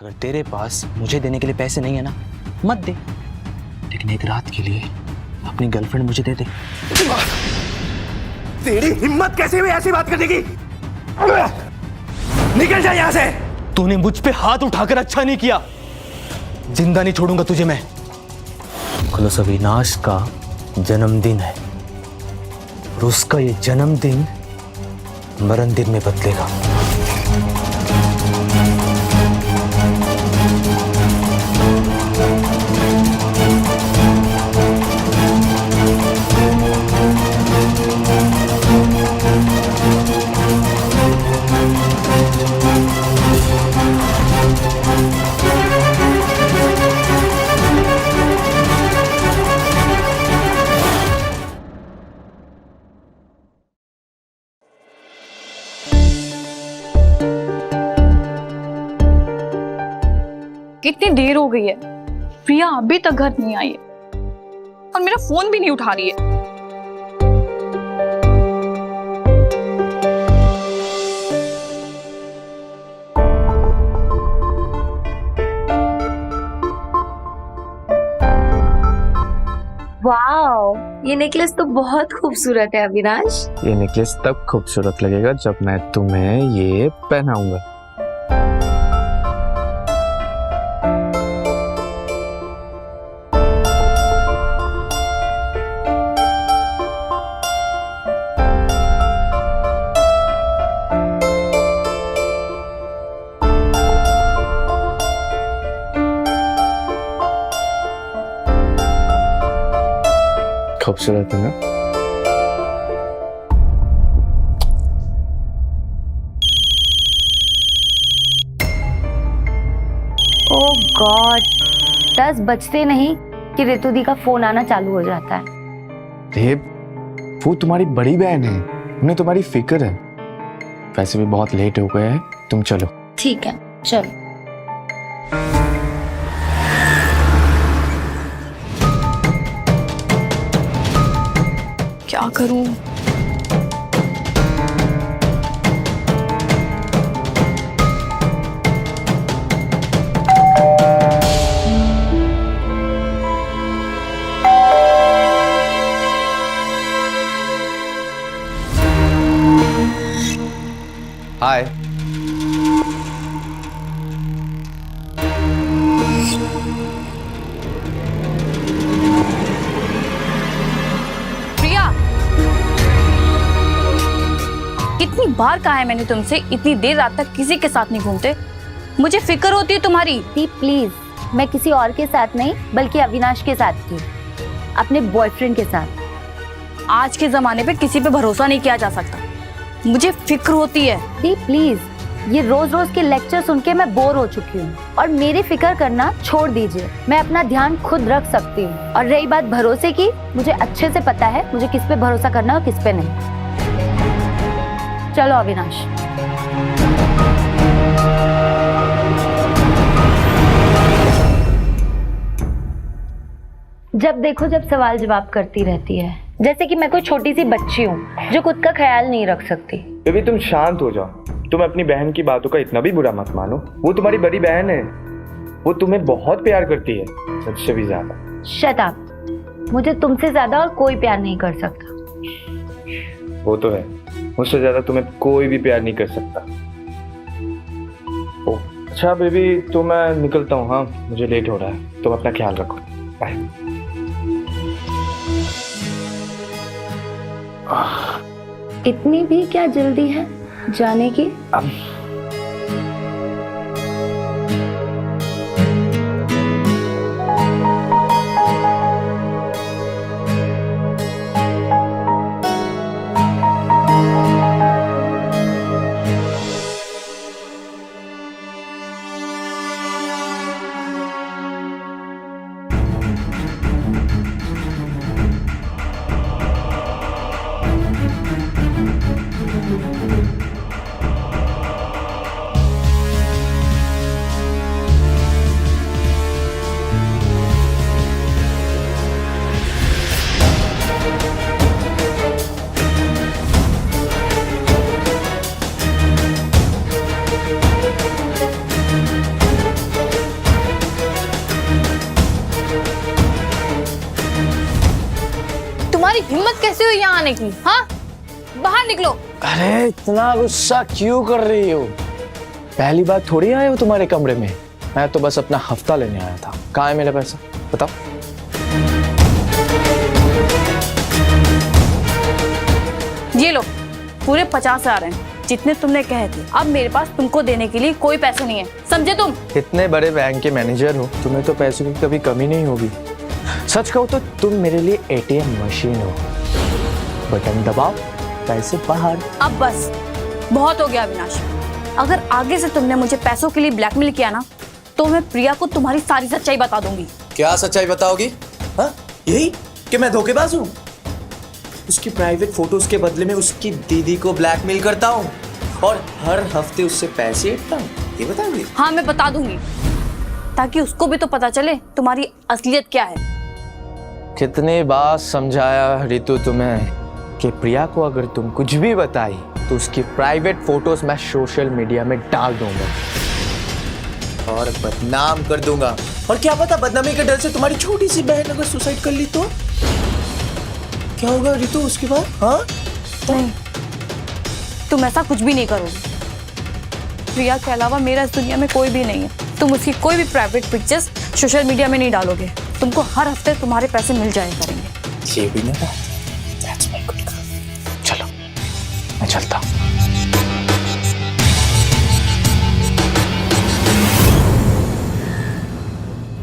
अगर तेरे पास मुझे देने के लिए पैसे नहीं है ना, मत दे, लेकिन एक रात के लिए अपनी गर्लफ्रेंड मुझे दे दे। तेरी हिम्मत कैसे हुई ऐसी बात करने की? निकल जा यहां से। तूने मुझ पे हाथ उठाकर अच्छा नहीं किया, जिंदा नहीं छोड़ूंगा तुझे मैं। खुलस अविनाश का जन्मदिन है और उसका ये जन्मदिन मरण दिन में बदलेगा। कितनी देर हो गई है, प्रिया अभी तक घर नहीं आई है और मेरा फोन भी नहीं उठा रही है। वाओ, ये नेकलेस तो बहुत खूबसूरत है अविनाश। ये नेकलेस तब खूबसूरत लगेगा जब मैं तुम्हें ये पहनाऊंगा। खूबसूरत है ना? ओह गॉड, 10 बजते नहीं कि ऋतु दी का फोन आना चालू हो जाता है। देव, वो तुम्हारी बड़ी बहन है, उन्हें तुम्हारी फिक्र है। वैसे भी बहुत लेट हो गए हैं, तुम चलो। ठीक है, चलो। क्या करूं? हाय। प्रिया, कितनी बार कहा है मैंने तुमसे, इतनी देर रात तक किसी के साथ नहीं घूमते। मुझे फिक्र होती है तुम्हारी। दी प्लीज, मैं किसी और के साथ नहीं बल्कि अविनाश के साथ थी, अपने बॉयफ्रेंड के साथ। आज के जमाने पे किसी पे भरोसा नहीं किया जा सकता, मुझे फिक्र होती है। दी प्लीज, ये रोज रोज के लेक्चर सुन के मैं बोर हो चुकी हूँ और मेरी फिक्र करना छोड़ दीजिए। मैं अपना ध्यान खुद रख सकती हूँ। और रही बात भरोसे की, मुझे अच्छे से पता है मुझे किस पे भरोसा करना है और किस पे नहीं। चलो अविनाश। जब देखो जब सवाल जवाब करती रहती है, जैसे कि मैं कोई छोटी सी बच्ची हूँ जो खुद का ख्याल नहीं रख सकती। बेबी, तुम शांत हो जाओ। तुम अपनी बहन की बातों का इतना भी बुरा मत मानो। वो तुम्हारी बड़ी बहन है, वो तुम्हें बहुत प्यार करती है, मुझसे भी ज्यादा। शट अप, मुझे तुमसे ज्यादा और कोई प्यार नहीं कर सकता। वो तो है, मुझसे ज्यादा तुम्हें कोई भी प्यार नहीं कर सकता। ओ, अच्छा बेबी, तो मैं निकलता हूँ। हाँ, मुझे लेट हो रहा है, तुम अपना ख्याल रखो। बाय। इतनी भी क्या जल्दी है जाने की? तुम्हारी हिम्मत कैसे हुई यहाँ आने की? हाँ, बाहर निकलो। अरे इतना गुस्सा क्यों कर रही हो? पहली बार थोड़ी आए हो तुम्हारे कमरे में। मैं तो बस अपना हफ्ता लेने आया था। कहाँ है मेरा पैसा बताओ। ये लो, पूरे 50,000 हैं, जितने तुमने कहे थे। अब मेरे पास तुमको देने के लिए कोई पैसे नहीं है, समझे तुम? इतने बड़े बैंक के मैनेजर हो, तुम्हें तो पैसों की कभी कमी नहीं होगी। सच कहूँ तो तुम मेरे लिए एटीएम मशीन हो। बटन दबाओ, पैसे बाहर। अब बस, बहुत हो गया अविनाश। अगर आगे से तुमने मुझे पैसों के लिए ब्लैकमेल किया ना, तो मैं प्रिया को तुम्हारी सारी सच्चाई बता दूंगी। क्या सच्चाई बताओगी? हाँ, यही कि मैं धोखेबाज हूँ? उसकी प्राइवेट फोटोज के बदले में उसकी दीदी को ब्लैकमेल करता हूँ और हर हफ्ते उससे पैसे लेता हूँ, ये बताओगी? हाँ, मैं बता दूंगी, ताकि उसको भी तो पता चले तुम्हारी असलियत क्या है। कितनी बार समझाया रितु तुम्हें कि प्रिया को अगर तुम कुछ भी बताई तो उसकी प्राइवेट फोटोज मैं सोशल मीडिया में डाल दूंगा और बदनाम कर दूंगा। और क्या पता बदनामी के डर से तुम्हारी छोटी सी बहन अगर सुसाइड कर ली तो क्या होगा रितु उसके बाद? हाँ नहीं, तुम ऐसा कुछ भी नहीं करोगे। प्रिया के अलावा मेरा इस दुनिया में कोई भी नहीं है। तुम उसकी कोई भी प्राइवेट पिक्चर्स सोशल मीडिया में नहीं डालोगे। तुमको हर हफ्ते तुम्हारे पैसे मिल जाया करेंगे। ये भी ना बात। That's my good girl. चलो मैं चलता हूँ।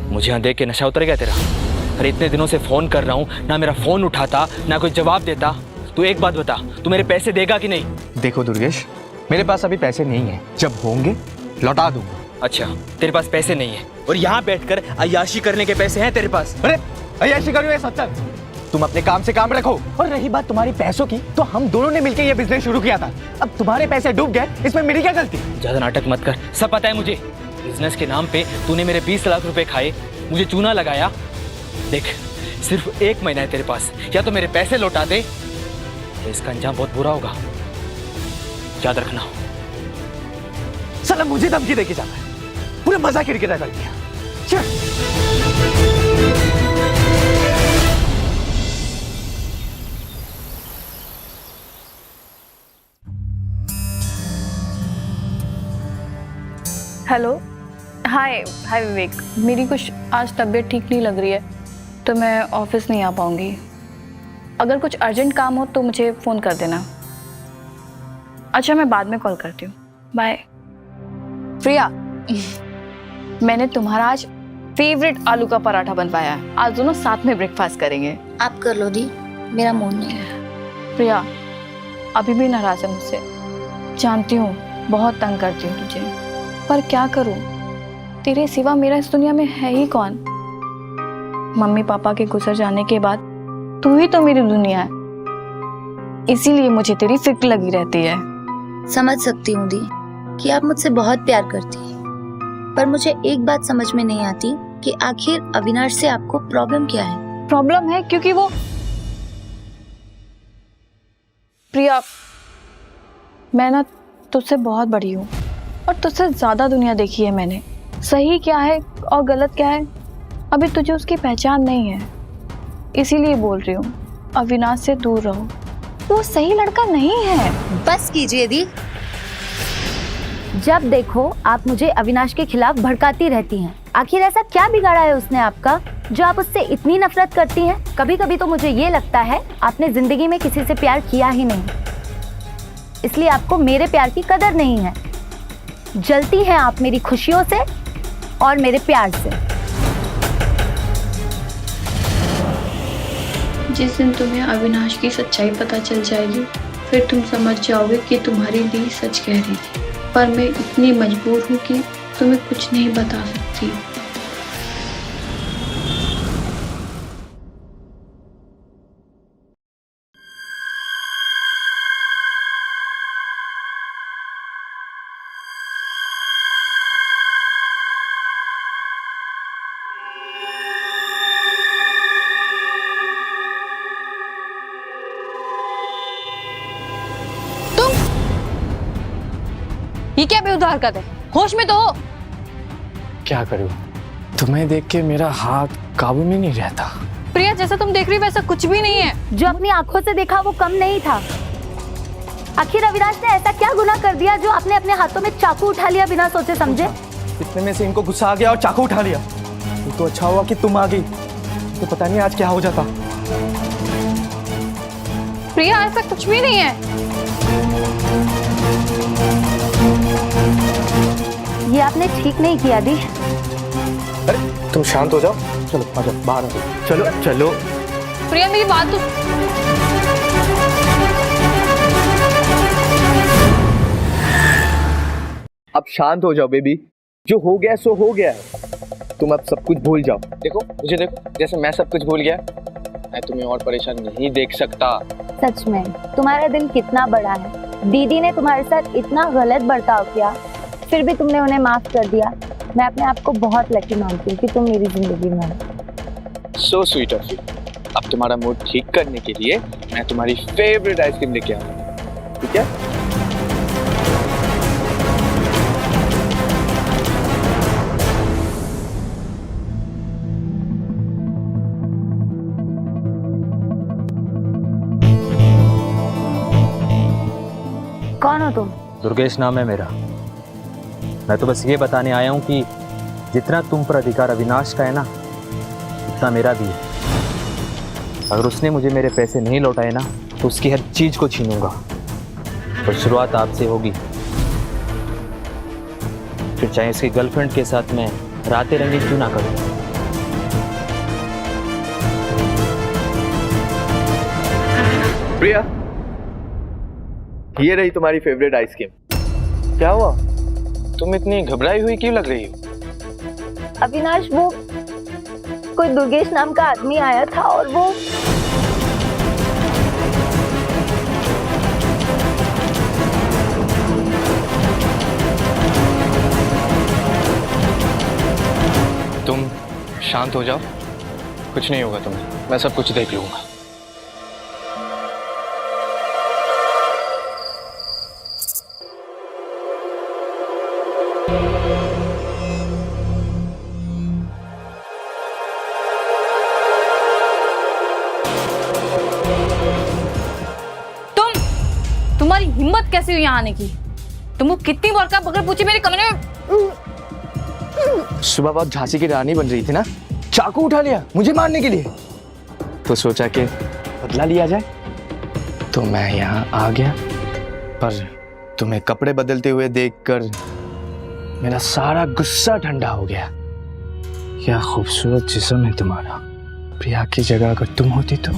मुझे यहाँ देख के नशा उतर गया तेरा? अरे इतने दिनों से फोन कर रहा हूँ, ना मेरा फोन उठाता, ना कोई जवाब देता। तू एक बात बता, तू मेरे पैसे देगा कि नहीं? देखो दुर्गेश, मेरे पास अभी पैसे नहीं है, जब होंगे लौटा दूंगा। अच्छा, तेरे पास पैसे नहीं है और यहाँ बैठकर अय्याशी करने के पैसे हैं तेरे पास? अरे अय्याशी करो ये सच्चा। तुम अपने काम से काम रखो। और रही बात तुम्हारी पैसों की, तो हम दोनों ने मिलकर ये बिजनेस शुरू किया था। अब तुम्हारे पैसे डूब गए, इसमें मेरी क्या गलती? ज्यादा नाटक मत कर, सब पता है मुझे। बिजनेस के नाम पे तूने मेरे 20 लाख रुपए खाए, मुझे चूना लगाया। देख, सिर्फ 1 महीना है तेरे पास, या तो मेरे पैसे लौटा दे या इसका अंजाम बहुत बुरा होगा, याद रखना। साला मुझे धमकी देके जाता है, पूरा मजा किरकिरा कर दिया। हेलो, हाय हाय विवेक। मेरी कुछ आज तबीयत ठीक नहीं लग रही है, तो मैं ऑफिस नहीं आ पाऊंगी। अगर कुछ अर्जेंट काम हो तो मुझे फ़ोन कर देना। अच्छा, मैं बाद में कॉल करती हूँ, बाय। प्रिया, मैंने तुम्हारा आज फेवरेट आलू का पराठा बनवाया है। आज दोनों साथ में ब्रेकफास्ट करेंगे। आप कर लो दी, मेरा मूड नहीं है। प्रिया, अभी भी नाराज है मुझसे, जानती हूँ, बहुत तंग करती हूँ तुझे, पर क्या करूँ, तेरे सिवा मेरा इस दुनिया में है ही कौन? मम्मी पापा के गुजर जाने के बाद तू ही तो मेरी दुनिया है, इसीलिए मुझे तेरी फिक्र लगी रहती है। समझ सकती हूँ दी कि आप मुझसे बहुत प्यार करती हैं, पर मुझे एक बात समझ में नहीं आती कि आखिर अविनाश से आपको प्रॉब्लम क्या है? प्रॉब्लम है क्योंकि वो प्रिया, मैं ना तुझसे बहुत बड़ी हूँ और तुझसे ज्यादा दुनिया देखी है मैंने। सही क्या है और गलत क्या है अभी तुझे उसकी पहचान नहीं है, इसीलिए बोल रही हूँ अविनाश से दूर रहो, वो सही लड़का नहीं है। बस कीजिए दी, जब देखो आप मुझे अविनाश के खिलाफ भड़काती रहती हैं। आखिर ऐसा क्या बिगाड़ा है उसने आपका जो आप उससे इतनी नफरत करती हैं? कभी कभी तो मुझे ये लगता है आपने जिंदगी में किसी से प्यार किया ही नहीं, इसलिए आपको मेरे प्यार की कदर नहीं है। जलती हैं आप मेरी खुशियों से और मेरे प्यार से। जिस दिन तुम्हें अविनाश की सच्चाई पता चल जाएगी, फिर तुम समझ जाओगे कि तुम्हारी दी सच कह रही थी, पर मैं इतनी मजबूर हूँ कि तुम्हें कुछ नहीं बता सकती। ये क्या बेउद्धार हरकत है? होश में तो हो। क्या करूं, तुम्हें देख के मेरा हाथ काबू में नहीं रहता। प्रिया जैसा तुम देख रही हो वैसा कुछ भी नहीं है। जो अपनी आंखों से देखा वो कम नहीं था। आखिर अविनाश ने ऐसा क्या गुनाह कर दिया जो आपने अपने हाथों में चाकू उठा लिया बिना सोचे समझे? इतने में से इनको गुस्सा आ गया और चाकू उठा लिया। ये तो अच्छा हुआ कि तुम आ गई, तो पता नहीं आज क्या हो जाता। प्रिया ऐसा कुछ भी नहीं है। ये आपने ठीक नहीं किया दी। अरे तुम शांत हो जाओ, चलो आ जाओ बाहर आ जाओ। चलो चलो प्रिया मेरी बात तो अब शांत हो जाओ बेबी। जो हो गया सो हो गया है। तुम अब सब कुछ भूल जाओ। देखो मुझे देखो, जैसे मैं सब कुछ भूल गया, मैं तुम्हें और परेशान नहीं देख सकता। सच में तुम्हारा दिल कितना बड़ा है। दीदी ने तुम्हारे साथ इतना गलत बर्ताव किया, फिर भी तुमने उन्हें माफ कर दिया। मैं अपने आप को बहुत लकी मानती हूँ कि तुम मेरी जिंदगी में हो। So sweet of you. अब तुम्हारा मूड ठीक करने के लिए मैं तुम्हारी फेवरेट आइसक्रीम लेके आऊंगा, ठीक है? कौन हो तुम? दुर्गेश नाम है मेरा। मैं तो बस ये बताने आया हूँ कि जितना तुम पर अधिकार अविनाश का है ना, उतना मेरा भी है। अगर उसने मुझे मेरे पैसे नहीं लौटाए ना, तो उसकी हर चीज को छीनूंगा। और शुरुआत आपसे होगी। फिर चाहे उसकी गर्लफ्रेंड के साथ मैं रातें रंगीन क्यों ना करूं। प्रिया, ये रही तुम्हारी फेवरेट आइसक्रीम। क्या हुआ? तुम इतनी घबराई हुई क्यों लग रही हो? अविनाश, वो कोई दुर्गेश नाम का आदमी आया था और वो तुम शांत हो जाओ, कुछ नहीं होगा तुम्हें, मैं सब कुछ देख लूंगा। तुम्हारी हिम्मत कैसे हुई यहाँ आने की? तुमको कितनी बार कहा बगैर पूछे मेरे कमरे में? सुबह बहुत झांसी की रानी बन रही थी ना, चाकू उठा लिया मुझे मारने के लिए। तो सोचा कि बदला लिया जाए, तो मैं यहाँ आ गया। पर तुम्हें कपड़े बदलते हुए देखकर मेरा सारा गुस्सा ठंडा हो गया। क्या खूबसूरत जिस्म है तुम्हारा। प्रिया की जगह अगर तुम होती तो।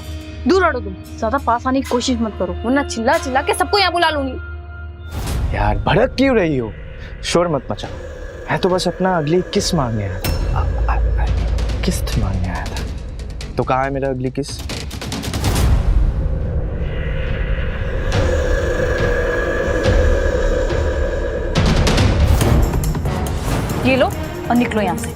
दूर हटो, तुम ज्यादा पास आने की कोशिश मत करो, वरना चिल्ला चिल्ला के सबको यहाँ बुला लूंगी। यार भड़क क्यों रही हो? शोर मत मचा। मैं तो बस अपना अगली किस मांगने आया था। किस्त मांगने आया था। तो कहाँ है मेरा अगली किस? ये लो और निकलो यहाँ से।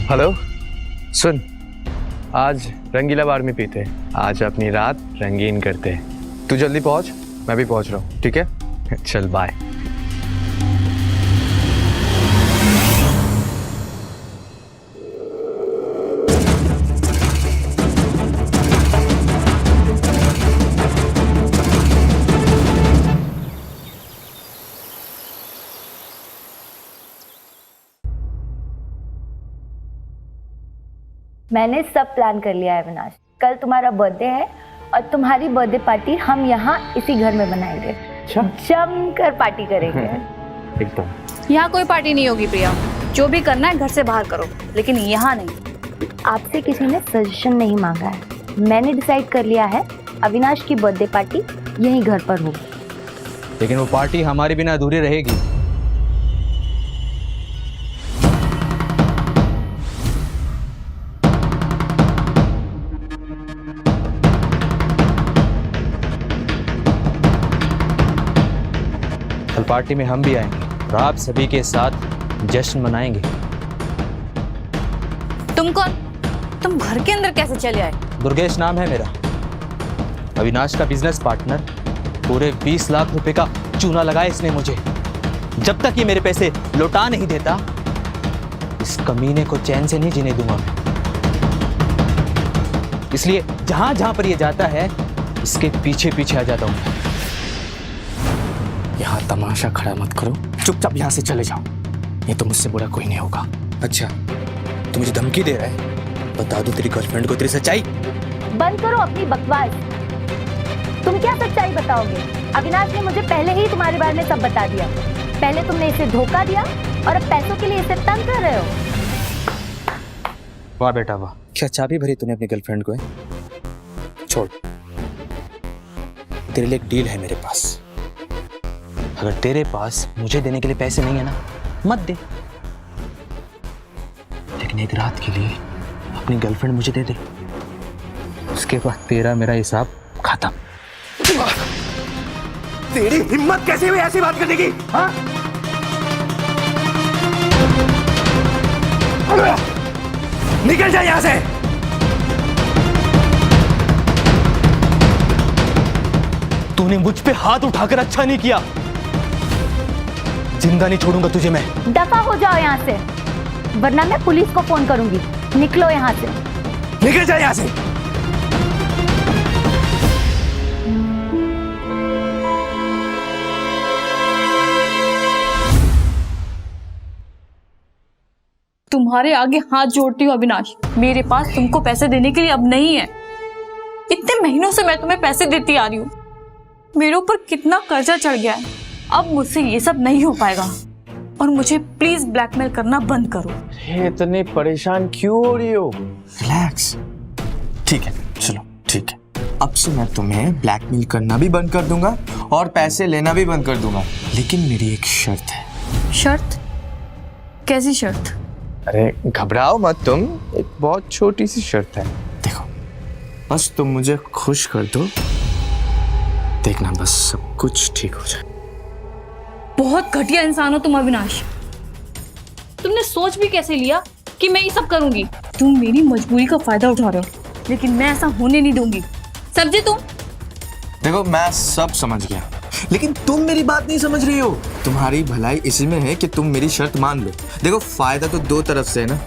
हेलो, सुन, आज रंगीला बार में पीते हैं। आज अपनी रात रंगीन करते हैं। तू जल्दी पहुंच, मैं भी पहुंच रहा हूँ, ठीक है? चल बाय। मैंने सब प्लान कर लिया है अविनाश। कल तुम्हारा बर्थडे है और तुम्हारी बर्थडे पार्टी हम यहाँ इसी घर में बनाएंगे। जमकर पार्टी करेंगे। एकदम। यहाँ कोई पार्टी नहीं होगी प्रिया, जो भी करना है घर से बाहर करो, लेकिन यहाँ नहीं। आपसे किसी ने सजेशन नहीं मांगा है, मैंने डिसाइड कर लिया है अविनाश की बर्थडे पार्टी यहीं घर पर होगी। लेकिन वो पार्टी हमारे बिना अधूरी रहेगी। कल पार्टी में हम भी आएंगे और आप सभी के साथ जश्न मनाएंगे। तुम कौन? तुम घर के अंदर कैसे चले आए? दुर्गेश नाम है मेरा, अविनाश का बिजनेस पार्टनर। पूरे 20 लाख रुपए का चूना लगाया इसने मुझे। जब तक ये मेरे पैसे लौटा नहीं देता, इस कमीने को चैन से नहीं जीने दूंगा मैं। इसलिए जहां जहां पर ये जाता है, इसके पीछे पीछे आ जाता हूं। यहाँ तमाशा खड़ा मत करो, चुपचाप यहाँ से चले जाओ। ये तो मुझसे बुरा कोई नहीं होगा। अच्छा, तू मुझे धमकी दे रहा है? बता दो तेरी गर्लफ्रेंड को तेरी सच्चाई। बंद करो अपनी बकवास। तुम क्या सच्चाई बताओगे? अविनाश ने मुझे पहले ही तुम्हारे बारे में सब बता दिया। पहले तुमने इसे धोखा दिया और अब पैसों के लिए इसे तंग कर रहे हो। वाह बेटा वाह, क्या चाबी भरी तूने अपनी गर्लफ्रेंड को है? छोड़, तेरे लिए एक डील है मेरे पास। अगर तेरे पास मुझे देने के लिए पैसे नहीं है ना, मत दे, लेकिन एक रात के लिए अपनी गर्लफ्रेंड मुझे दे दे। उसके बाद तेरा मेरा हिसाब खत्म। तेरी हिम्मत कैसे हुई ऐसी बात करने की? हाँ? निकल जा यहां से। तूने मुझ पे हाथ उठाकर अच्छा नहीं किया। जिंदा नहीं छोड़ूंगा तुझे मैं। दफा हो जाओ यहाँ से, वरना मैं पुलिस को फोन करूंगी। निकलो यहाँ से। निकल जा यहां से। तुम्हारे आगे हाथ जोड़ती हूँ अविनाश, मेरे पास तुमको पैसे देने के लिए अब नहीं है। इतने महीनों से मैं तुम्हें पैसे देती आ रही हूँ। मेरे ऊपर कितना कर्जा चढ़ गया है, अब मुझसे ये सब नहीं हो पाएगा। और मुझे प्लीज ब्लैकमेल करना बंद करो। ये इतनी परेशान क्यों हो रही हो? रिलैक्स। ठीक है, चलो ठीक है। अब से मैं तुम्हें ब्लैकमेल करना भी बंद कर दूंगा और पैसे लेना भी बंद कर दूंगा, लेकिन मेरी एक शर्त है। शर्त? कैसी शर्त? अरे घबराओ मत तुम, एक बहुत छोटी सी शर्त है। देखो, बस तुम मुझे खुश कर दो, देखना बस सब कुछ ठीक हो जाए। बहुत घटिया इंसान हो तुम अविनाश। तुमने सोच भी कैसे लिया कि मैं ये सब करूंगी? तुम मेरी मजबूरी का फायदा उठा रहे हो, लेकिन मैं ऐसा होने नहीं दूंगी, समझे तुम? देखो, मैं सब समझ गया, लेकिन तुम मेरी बात नहीं समझ रही हो। तुम्हारी भलाई इसी में है कि तुम मेरी शर्त मान लो। देखो, फायदा तो दो तरफ से है ना।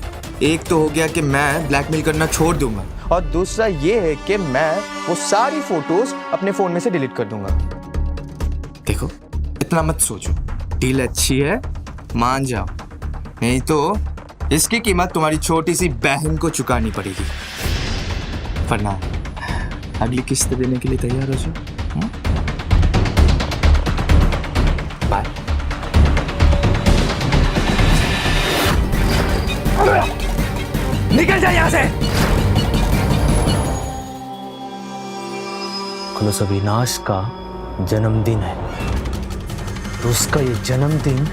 एक तो हो गया कि मैं ब्लैकमेल करना छोड़ दूंगा, और दूसरा ये है कि मैं वो सारी फोटोज अपने फोन में से डिलीट कर दूंगा। देखो, इतना मत सोचो, डील अच्छी है, मान जाओ, नहीं तो इसकी कीमत तुम्हारी छोटी सी बहन को चुकानी पड़ेगी। वरना अगली किस्त देने के लिए तैयार हो जाओ। बाय। निकल जा यहां से। खुलस अविनाश का जन्मदिन है, तो उसका ये जन्मदिन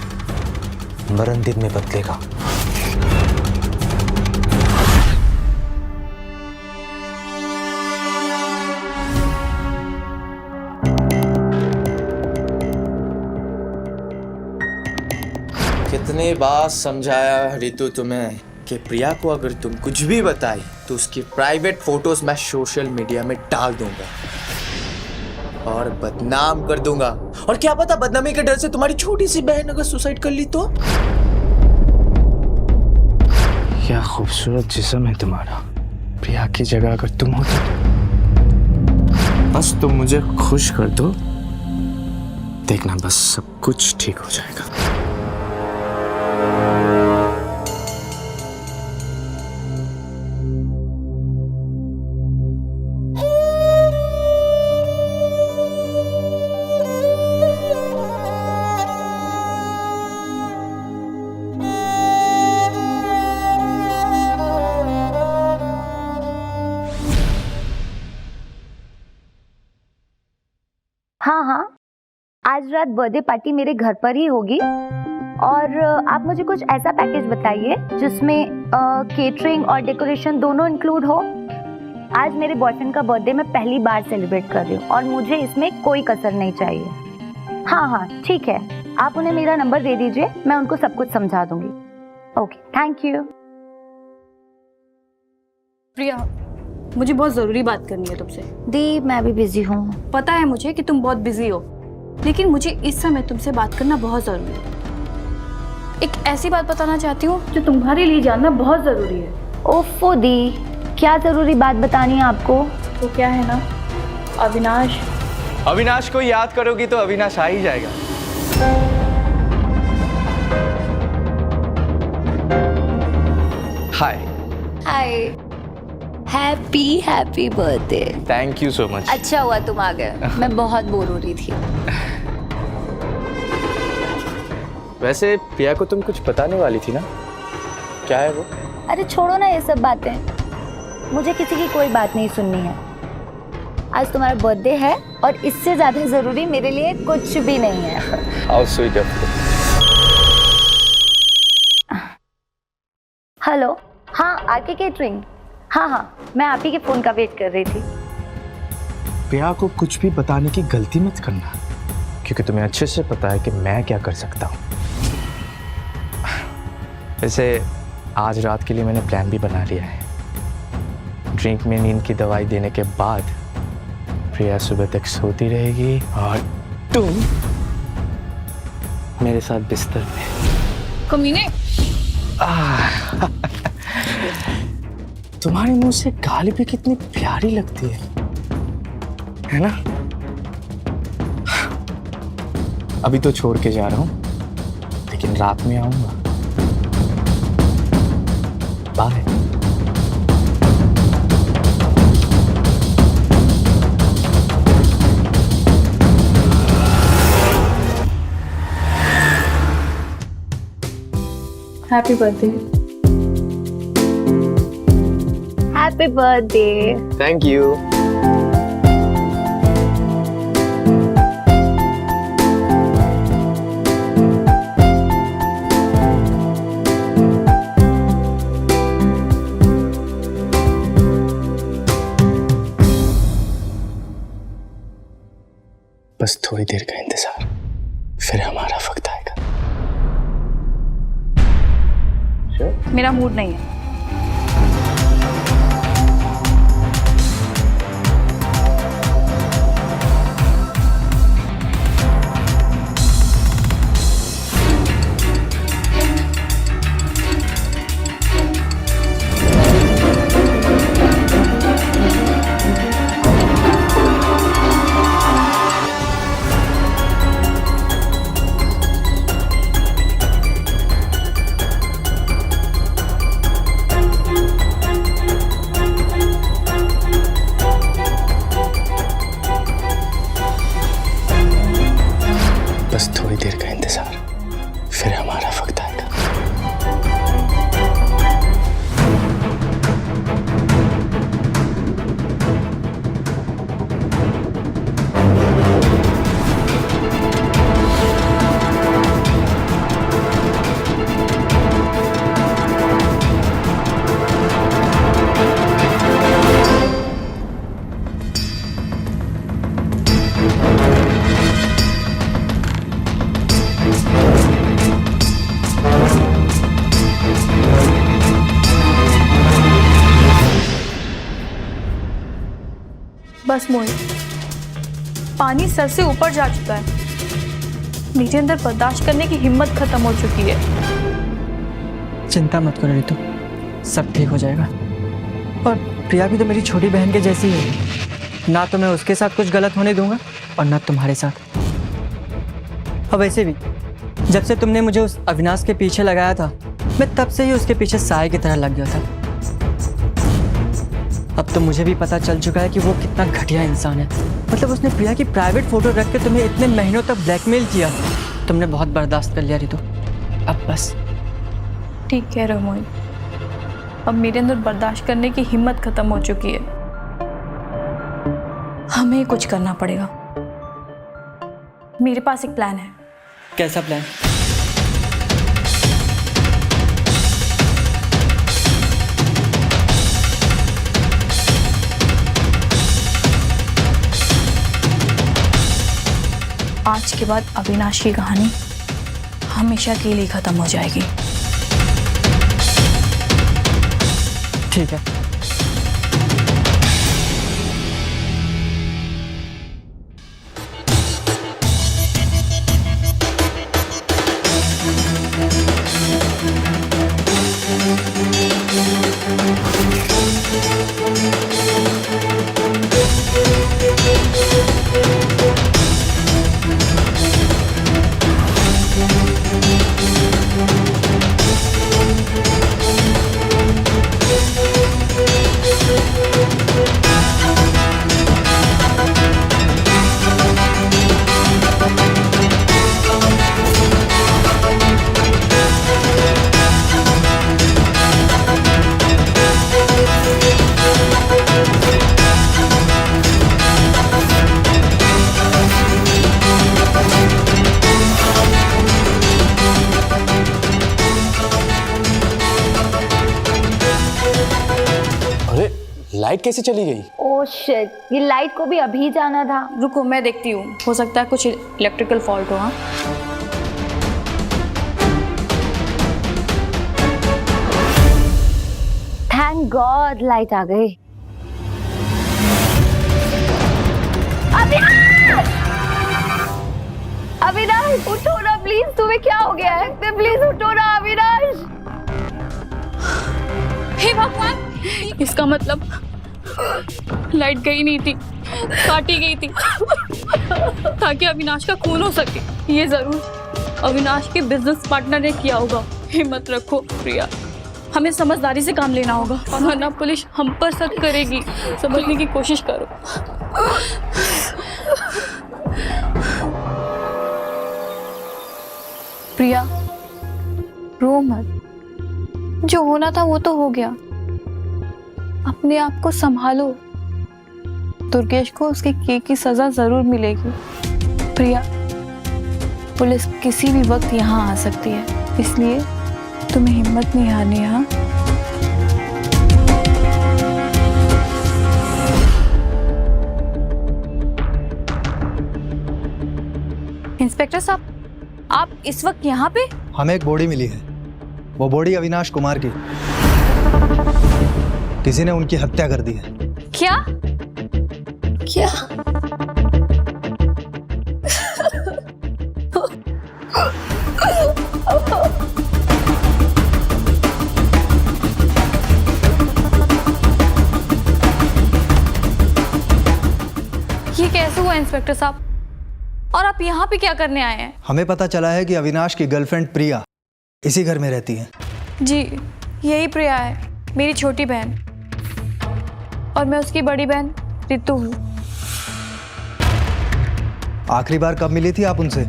मरण दिन में बदलेगा। कितनी बार समझाया रितु तुम्हें कि प्रिया को अगर तुम कुछ भी बताई तो उसकी प्राइवेट फोटोज मैं सोशल मीडिया में डाल दूंगा और बदनाम कर दूंगा। और क्या पता, बदनामी के डर से तुम्हारी छोटी सी बहन अगर सुसाइड कर ली तो? क्या खूबसूरत जिस्म है तुम्हारा। प्रिया की जगह अगर तुम होते तो बस तुम मुझे खुश कर दो, देखना बस सब कुछ ठीक हो जाएगा। हाँ, आज रात बर्थडे पार्टी मेरे घर पर ही होगी। और आप मुझे कुछ ऐसा पैकेज बताइए जिसमें केटरिंग और डेकोरेशन दोनों इंक्लूड हो। आज मेरे बॉयफ्रेंड का बर्थडे मैं पहली बार सेलिब्रेट कर रही हूँ और मुझे इसमें कोई कसर नहीं चाहिए। हाँ, ठीक है, आप उन्हें मेरा नंबर दे दीजिए, मैं उनको सब कुछ समझा दूंगी। Okay, thank you. प्रिया, मुझे बहुत ज़रूरी बात करनी है तुमसे। दी, मैं भी बिजी हूँ। पता है मुझे कि तुम बहुत बिजी हो, लेकिन मुझे इस समय तुमसे बात करना बहुत ज़रूरी है। एक ऐसी बात बताना चाहती हूँ जो तुम्हारे लिए जानना बहुत ज़रूरी है। ओफो दी, क्या जरूरी बात बतानी है आपको? तो क्या है ना, अविनाश। अविनाश को याद करोगी तो अविनाश आ ही जाएगा। Hi. Hi, happy happy birthday. Thank you so much. अच्छा हुआ तुम आ गए, मैं बहुत बोर हो रही थी। वैसे प्रिया को तुम कुछ बताने वाली थी ना, क्या है वो? अरे छोड़ो ना ये सब बातें, मुझे किसी की कोई बात नहीं सुननी है। आज तुम्हारा बर्थडे है और इससे ज्यादा जरूरी मेरे लिए कुछ भी नहीं है। How sweet of you. Hello, हाँ आरके केटरिंग। हाँ, मैं आप ही के फोन का वेट कर रही थी। प्रिया को कुछ भी बताने की गलती मत करना, क्योंकि तुम्हें अच्छे से पता है कि मैं क्या कर सकता हूँ। वैसे आज रात के लिए मैंने प्लान भी बना लिया है। ड्रिंक में नींद की दवाई देने के बाद प्रिया सुबह तक सोती रहेगी और तुम मेरे साथ बिस्तर में। कमीने। तुम्हारे मुंह से गाली भी कितनी प्यारी लगती है ना? अभी तो छोड़ के जा रहा हूं, लेकिन रात में आऊंगा। Bye. Happy birthday. Happy birthday. Thank you. बस थोड़ी देर का इंतजार, फिर हमारा वक्त आएगा। मेरा मूड नहीं है। बस थोड़ी देर का इंतजार, फिर हमारा वक्त आएगा। बस मोहित, पानी सर से ऊपर जा चुका है। मेरे अंदर बर्दाश्त करने की हिम्मत खत्म हो चुकी है। चिंता मत करो रितु, सब ठीक हो जाएगा। और प्रिया भी तो मेरी छोटी बहन के जैसी है, ना तो मैं उसके साथ कुछ गलत होने दूंगा और ना तुम्हारे साथ। और वैसे भी जब से तुमने मुझे उस अविनाश के पीछे लगाया था, मैं तब से ही उसके पीछे साए की तरह लग गया था। अब तो मुझे भी पता चल चुका है कि वो कितना घटिया इंसान है। मतलब उसने प्रिया की प्राइवेट फोटो रख के तुम्हें इतने महीनों तक ब्लैकमेल किया। तुमने बहुत बर्दाश्त कर लिया रितु, अब बस। ठीक कह रहे हो मोहित, अब मेरे अंदर बर्दाश्त करने की हिम्मत खत्म हो चुकी है। हमें कुछ करना पड़ेगा। मेरे पास एक प्लान है। कैसा प्लान? आज के बाद अविनाश की कहानी हमेशा के लिए खत्म हो जाएगी। ठीक है, लाइट कैसे चली गई? ओह शिट, ये लाइट को भी अभी जाना था। रुको मैं देखती हूँ, हो सकता है कुछ इलेक्ट्रिकल फॉल्ट हो। हाँ थैंक गॉड लाइट आ गई। अविनाश! अविनाश उठो ना प्लीज, तुम्हें क्या हो गया है? प्लीज उठो ना अविनाश। हे भगवान, इसका मतलब लाइट गई नहीं थी, काटी गई थी ताकि अविनाश का खून हो सके। ये जरूर अविनाश के बिजनेस पार्टनर ने किया होगा। हिम्मत रखो प्रिया, हमें समझदारी से काम लेना होगा वरना पुलिस हम पर शक करेगी। समझने की कोशिश करो। प्रिया रो मत, जो होना था वो तो हो गया। अपने आप को संभालो। दुर्गेश को उसके किए की सजा जरूर मिलेगी। प्रिया, पुलिस किसी भी वक्त यहाँ आ सकती है, इसलिए तुम्हें हिम्मत नहीं हारनी। हाँ इंस्पेक्टर साहब, आप इस वक्त यहाँ पे? हमें एक बॉडी मिली है। वो बॉडी अविनाश कुमार की, किसी ने उनकी हत्या कर दी है। क्या क्या? ये कैसे हुआ इंस्पेक्टर साहब? और आप यहाँ पे क्या करने आए हैं? हमें पता चला है कि अविनाश की गर्लफ्रेंड प्रिया इसी घर में रहती है। जी, यही प्रिया है, मेरी छोटी बहन, और मैं उसकी बड़ी बहन रितु हूँ। आखिरी बार कब मिली थी आप उनसे?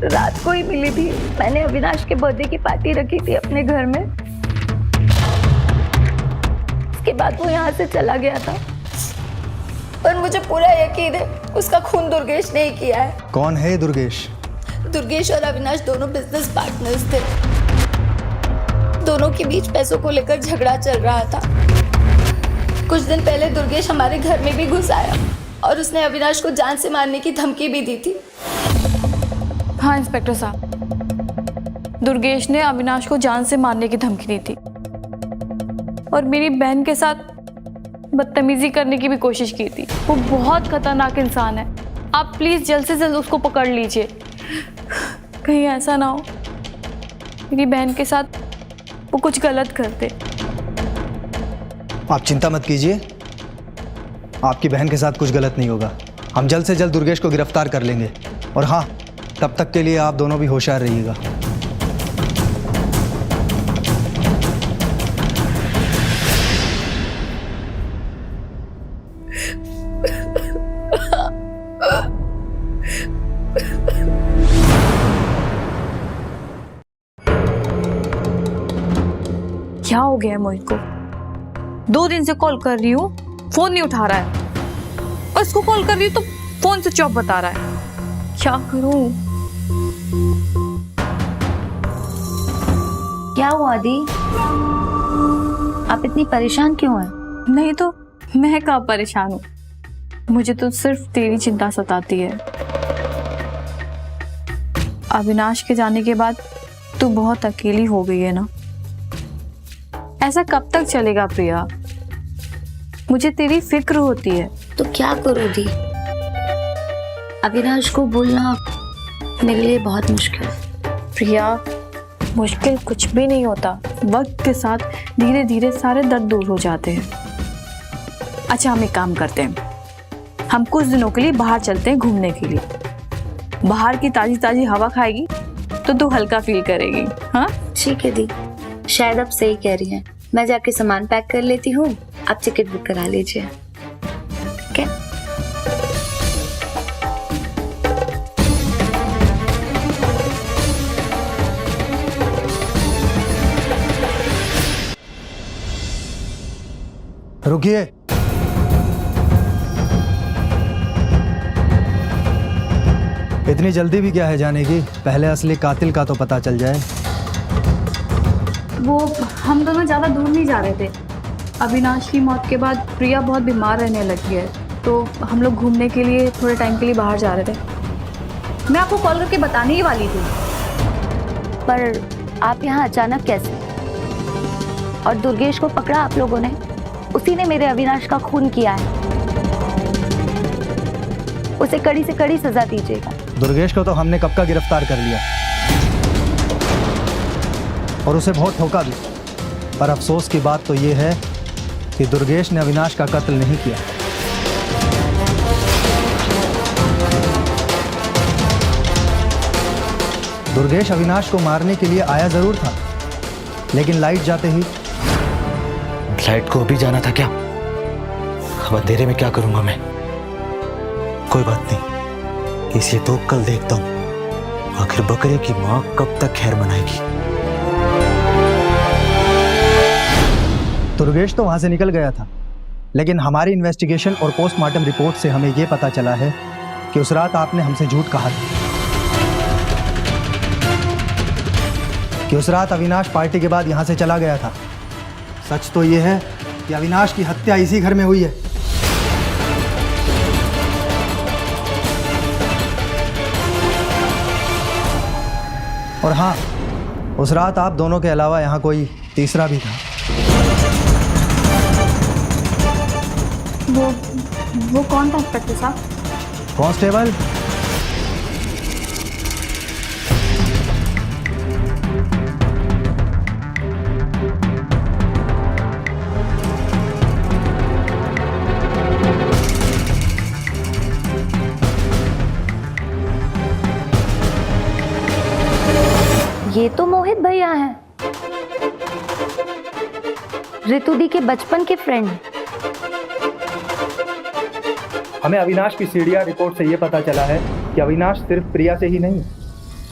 रात को ही मिली थी। मैंने अविनाश के बर्थडे की पार्टी रखी थी अपने घर में। उसके बाद वो यहाँ से चला गया था, पर मुझे पूरा यकीन है उसका खून दुर्गेश ने ही किया है। कौन है दुर्गेश? दुर्गेश और अविनाश दोनों बिजनेस पार्टनर्स थे। दोनों के बीच पैसों को लेकर झगड़ा चल रहा था। कुछ दिन पहले दुर्गेश हमारे घर में भी घुस आया और उसने अविनाश को जान से मारने की धमकी भी दी थी। हाँ इंस्पेक्टर साहब, दुर्गेश ने अविनाश को जान से मारने की धमकी दी थी और मेरी बहन के साथ बदतमीजी करने की भी कोशिश की थी। वो बहुत खतरनाक इंसान है। आप प्लीज जल्द से जल्द उसको पकड़ लीजिए। कहीं ऐसा ना हो मेरी बहन के साथ वो कुछ गलत कर दे। आप चिंता मत कीजिए, आपकी बहन के साथ कुछ गलत नहीं होगा। हम जल्द से जल्द दुर्गेश को गिरफ्तार कर लेंगे। और हाँ, तब तक के लिए आप दोनों भी होशियार रहिएगा। क्या हो गया है मोहित को? 2 दिन से कॉल कर रही हूँ, फोन नहीं उठा रहा है, और इसको कॉल कर रही हूँ तो फोन स्विच ऑफ बता रहा है। क्या करूँ? क्या हुआ दी? आप इतनी परेशान क्यों हैं? नहीं तो मैं कब परेशान हूँ, मुझे तो सिर्फ तेरी चिंता सताती है। अविनाश के जाने के बाद तू बहुत अकेली हो गई है ना। ऐसा कब तक चलेगा प्रिया? मुझे तेरी फिक्र होती है। तो क्या करूँ दी? अविनाश को भूलना मेरे लिए बहुत मुश्किल है। प्रिया, मुश्किल कुछ भी नहीं होता। वक्त के साथ धीरे धीरे सारे दर्द दूर हो जाते हैं। अच्छा, हम एक काम करते हैं, हम कुछ दिनों के लिए बाहर चलते हैं घूमने के लिए। बाहर की ताजी ताजी हवा खाएगी तो तू हल्का फील करेगी। हाँ ठीक है दी, शायद आप सही कह रही हैं। मैं जाके सामान पैक कर लेती हूँ, आप टिकट बुक करा लीजिए। ठीक है? रुकिए। इतनी जल्दी भी क्या है जाने की? पहले असली कातिल का तो पता चल जाए। वो हम दोनों ज़्यादा दूर नहीं जा रहे थे। अविनाश की मौत के बाद प्रिया बहुत बीमार रहने लगी है, तो हम लोग घूमने के लिए थोड़े टाइम के लिए बाहर जा रहे थे। मैं आपको कॉल करके बताने ही वाली थी। पर आप यहाँ अचानक कैसे? और दुर्गेश को पकड़ा आप लोगों ने? उसी ने मेरे अविनाश का खून किया है। उसे कड़ी से कड़ी सजा दीजिएगा। दुर्गेश को तो हमने कब का गिरफ्तार कर लिया और उसे बहुत ठोका भी, पर अफसोस की बात तो ये है कि दुर्गेश ने अविनाश का कत्ल नहीं किया। दुर्गेश अविनाश को मारने के लिए आया जरूर था, लेकिन लाइट जाते ही। लाइट को अभी जाना था क्या? अब अंधेरे में क्या करूंगा मैं? कोई बात नहीं, इसे तो कल देखता हूं। आखिर बकरे की मां कब तक खैर मनाएगी? दुर्गेश तो वहां से निकल गया था, लेकिन हमारी इन्वेस्टिगेशन और पोस्टमार्टम रिपोर्ट से हमें यह पता चला है कि उस रात आपने हमसे झूठ कहा था कि उस रात अविनाश पार्टी के बाद यहां से चला गया था। सच तो यह है कि अविनाश की हत्या इसी घर में हुई है। और हाँ, उस रात आप दोनों के अलावा यहाँ कोई तीसरा भी था। वो कौन था इंस्पेक्टर साहब? कांस्टेबल। ये तो मोहित भैया हैं, रितु दी के बचपन के फ्रेंड। हमें अविनाश की सीडीआर रिपोर्ट से ये पता चला है कि अविनाश सिर्फ प्रिया से ही नहीं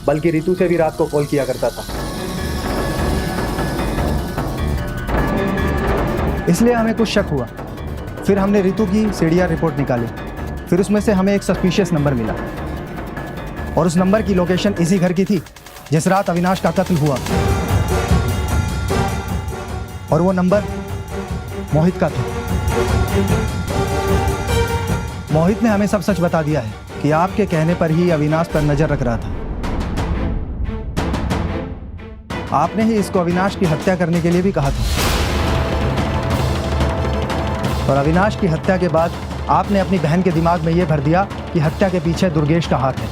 बल्कि रितु से भी रात को कॉल किया करता था। इसलिए हमें कुछ शक हुआ। फिर हमने रितु की सीडीआर रिपोर्ट निकाली। फिर उसमें से हमें एक सस्पिशियस नंबर मिला और उस नंबर की लोकेशन इसी घर की थी जिस रात अविनाश का कत्ल हुआ। और वो नंबर मोहित का था। मोहित ने हमें सब सच बता दिया है कि आपके कहने पर ही अविनाश पर नजर रख रहा था। आपने ही इसको अविनाश की हत्या करने के लिए भी कहा था। और अविनाश की हत्या के बाद आपने अपनी बहन के दिमाग में यह भर दिया कि हत्या के पीछे दुर्गेश का हाथ है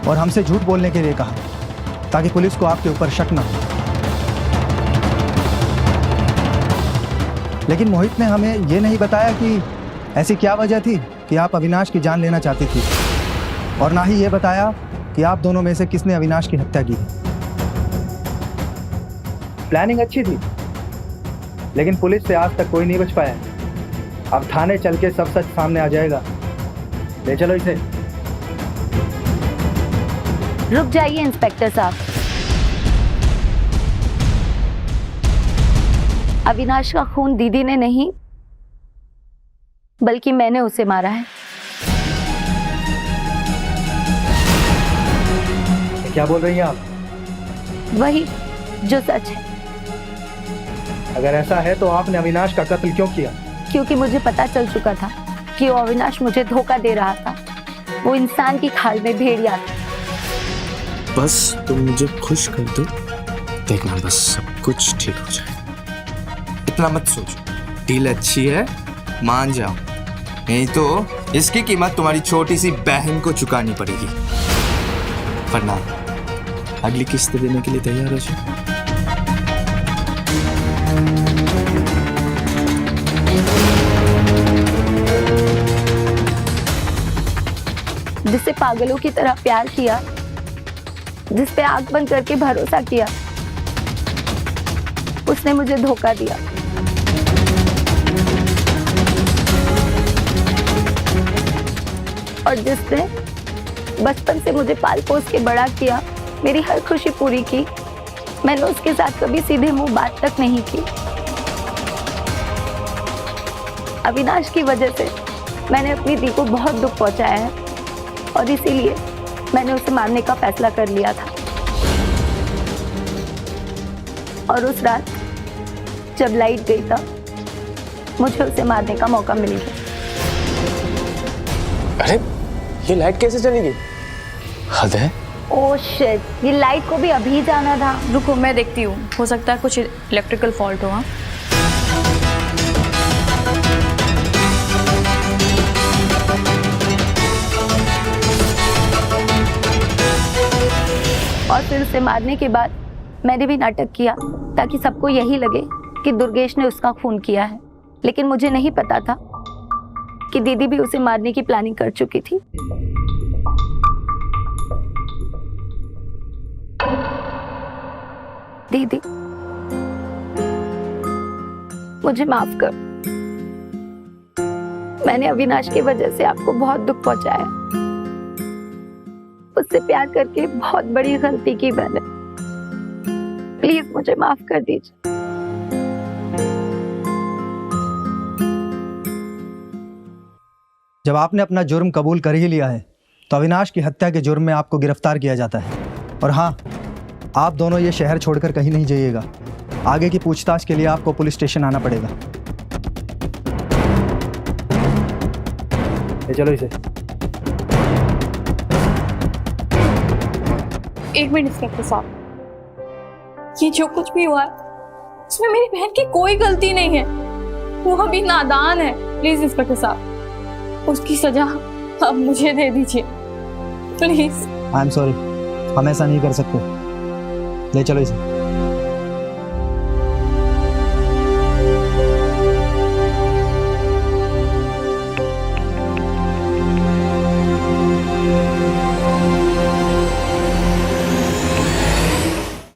और हमसे झूठ बोलने के लिए कहा ताकि पुलिस को आपके ऊपर शक न हो। लेकिन मोहित ने हमें यह नहीं बताया कि ऐसी क्या वजह थी कि आप अविनाश की जान लेना चाहती थी, और ना ही ये बताया कि आप दोनों में से किसने अविनाश की हत्या की। प्लानिंग अच्छी थी, लेकिन पुलिस से आज तक कोई नहीं बच पाया। अब थाने चल के सब सच सामने आ जाएगा। ले चलो इसे। रुक जाइए इंस्पेक्टर साहब। अविनाश का खून दीदी ने नहीं बल्कि मैंने उसे मारा है। क्या बोल रही हैं आप? वही जो सच है। अगर ऐसा है तो आपने अविनाश का कत्ल क्यों किया? क्योंकि मुझे पता चल चुका था कि वो अविनाश मुझे धोखा दे रहा था। वो इंसान की खाल में भेड़िया था। बस तुम मुझे खुश कर दो, देखना बस सब कुछ ठीक हो जाए। इतना मत सोचो, डील अच्छी है, मान जाओ, नहीं तो इसकी कीमत तुम्हारी छोटी सी बहन को चुकानी पड़ेगी। वरना अगली किस्त देने के लिए तैयार हो जाओ। जिससे पागलों की तरह प्यार किया, जिस पे आंख बंद करके भरोसा किया, उसने मुझे धोखा दिया। और जिसने बचपन से मुझे पाल पोस के बड़ा किया, मेरी हर खुशी पूरी की, मैंने उसके साथ कभी सीधे मुंह बात तक नहीं की। अविनाश की वजह से मैंने अपनी दी को बहुत दुख पहुंचाया है और इसीलिए मैंने उसे मारने का फैसला कर लिया था। और उस रात जब लाइट गई था मुझे उसे मारने का मौका मिल गया। अरे ये लाइट कैसे चली गई? हद है। ओह शिट, ये लाइट को भी अभी जाना था। रुको मैं देखती हूँ, हो सकता है कुछ इलेक्ट्रिकल फॉल्ट हो। हाँ और फिर उसे मारने के बाद मैंने भी नाटक किया ताकि सबको यही लगे कि दुर्गेश ने उसका खून किया है, लेकिन मुझे नहीं पता था कि दीदी भी उसे मारने की प्लानिंग कर चुकी थी। दीदी मुझे माफ कर, मैंने अविनाश की वजह से आपको बहुत दुख पहुंचाया। उससे प्यार करके बहुत बड़ी गलती की मैंने, प्लीज मुझे माफ कर दीजिए। जब आपने अपना जुर्म कबूल कर ही लिया है तो अविनाश की हत्या के जुर्म में आपको गिरफ्तार किया जाता है। और हाँ, आप दोनों ये शहर छोड़कर कहीं नहीं जाइएगा। आगे की पूछताछ के लिए आपको पुलिस स्टेशन आना पड़ेगा। चलो इसे। एक मिनट इंस्पेक्टर साहब, ये जो कुछ भी हुआ है उसमें मेरी बहन की कोई गलती नहीं है, वो अभी नादान है। प्लीज इंस्पेक्टर साहब, उसकी सजा अब मुझे दे दीजिए प्लीज। आई एम सॉरी, हम ऐसा नहीं कर सकते। ले चलो इसे।